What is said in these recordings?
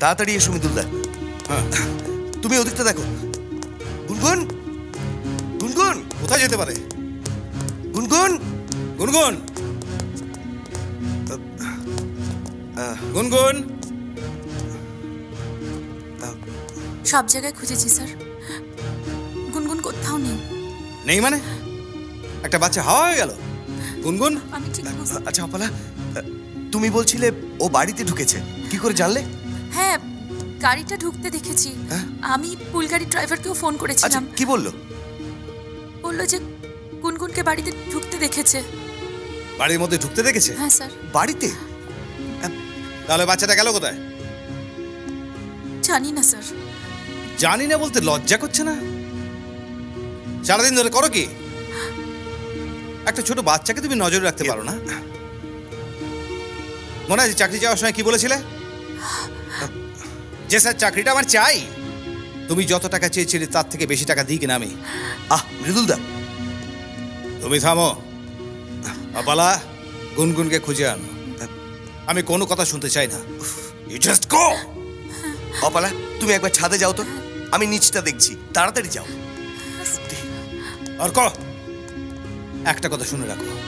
তাড়াতাড়ি এসো মৃদুলদা। হ্যাঁ, তুমি ওদিকটা দেখো। গুনগুন, গুনগুন কোথায় যেতে পারে? গুনগুন, গুনগুন, গুনগুন। সব জায়গায় খুঁজেছি স্যার, গুনগুন কোথাও নেই। নেই মানে? একটা বাচ্চা হাওয়া হয়ে গেল। গুনগুন, আমি ঠিক বুঝতে- আচ্ছা অপলা, তুমি বলছিলে ও বাড়িতে ঢুকেছে, কি করে জানলে? হ্যাঁ, গাড়িটা ঢুকতে দেখেছি। হ্যাঁ? আমি পুল গাড়ির ড্রাইভারকেও ফোন আচ্ছা করেছিলাম। কি বললো? বললো যে গুনগুনকে বাড়িতে ঢুকতে দেখেছে। বাড়ির মধ্যে ঢুকতে দেখেছে? হ্যাঁ স্যার। বাড়িতে? তাহলে বাচ্চাটা গেল কোথায়? জানি না স্যার। জানি না বলতে লজ্জা করছে না? সারাদিন ধরে করো কি? একটা ছোট বাচ্চাকে তুমি নজরে রাখতে পারো না? মনে আছে চাকরি যাওয়ার সময় কি বলেছিলে? যে স্যার চাকরিটা আমার চাই। তুমি যত টাকা চেয়েছিলে তার থেকে বেশি টাকা দিই কিনা আমি? মৃদুলদা, তুমি থামো। আপালা, গুনগুনকে খুঁজে আনো। আমি কোনো কথা শুনতে চাই না। You just go. অপলা তুমি একবার ছাদে যাও তো, আমি নিচটা দেখছি, তাড়াতাড়ি যাও। আর ক একটা কথা শুনে রাখো,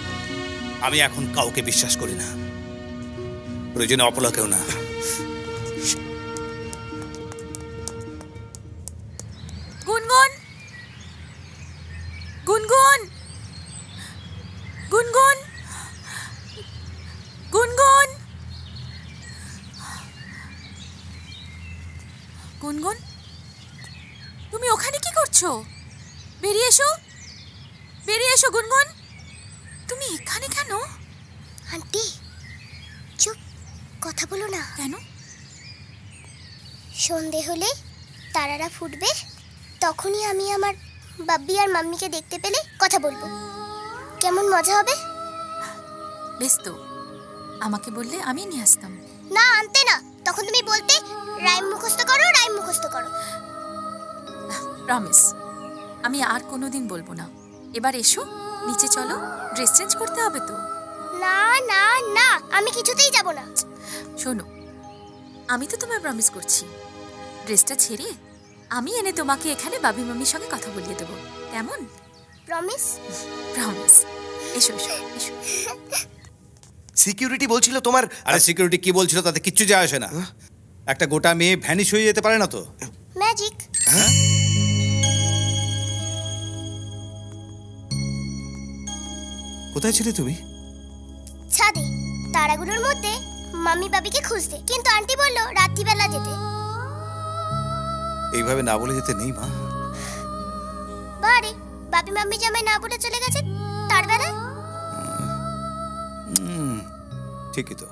আমি এখন কাউকে বিশ্বাস করি না, প্রয়োজনে অপলাকেও না। গুনগুন, গুনগুন, গুনগুন, গুনগুন, গুনগুন, তুমি ওখানে কি করছো? বেরিয়ে এসো, বেরিয়ে এসো গুনগুন। তুমি এখানে কেন? আন্টি চুপ, কথা বলো না। কেন? সন্ধে হলে তারারা ফুটবে, তখনই আমি আমার বাব্বি আর মাম্মিকে দেখতে পেলে কথা বলবো। কেমন মজা হবে? বেশ তো, আমাকে বললে আমি নিয়ে আসতাম। না, আনতে না, তখন তুমি বলতে রাইম মুখস্থ করো, রাইম মুখস্থ করো। প্রমিস, আমি আর কোনোদিন বলবো না। এবার এসো, নিচে চলো, ড্রেস চেঞ্জ করতে হবে তো। না না না, আমি কিছুতেই যাব না। শোনো, আমি তো তোমায় প্রমিস করছি, ড্রেসটা ছেড়ে আমি এনে তোমাকে এখানে বাবি মামির সঙ্গে কথা বলিয়ে দেবো। কেমন? প্রমিস? প্রমিস। এসো এসো এসো। সিকিউরিটি বলছিল তোমার। আরে সিকিউরিটি কি বলছিল তাতে কিচ্ছু যায় আসে না। একটা গোটা মেয়ে ভ্যানিশ হয়ে যেতে পারে না তো। ম্যাজিক। কোথায় ছিলে তুমি? ছাদে তারাগুলোর মধ্যে মাম্মি বাবিকে খুঁজতে, কিন্তু আন্টি বললো রাত্রিবেলা যেতে। এইভাবে না বলে যেতে নেই মা। বারে বাবি মাম্মি জামাই না বলে চলে গেছে তার বেলায়। ঠিকই তো।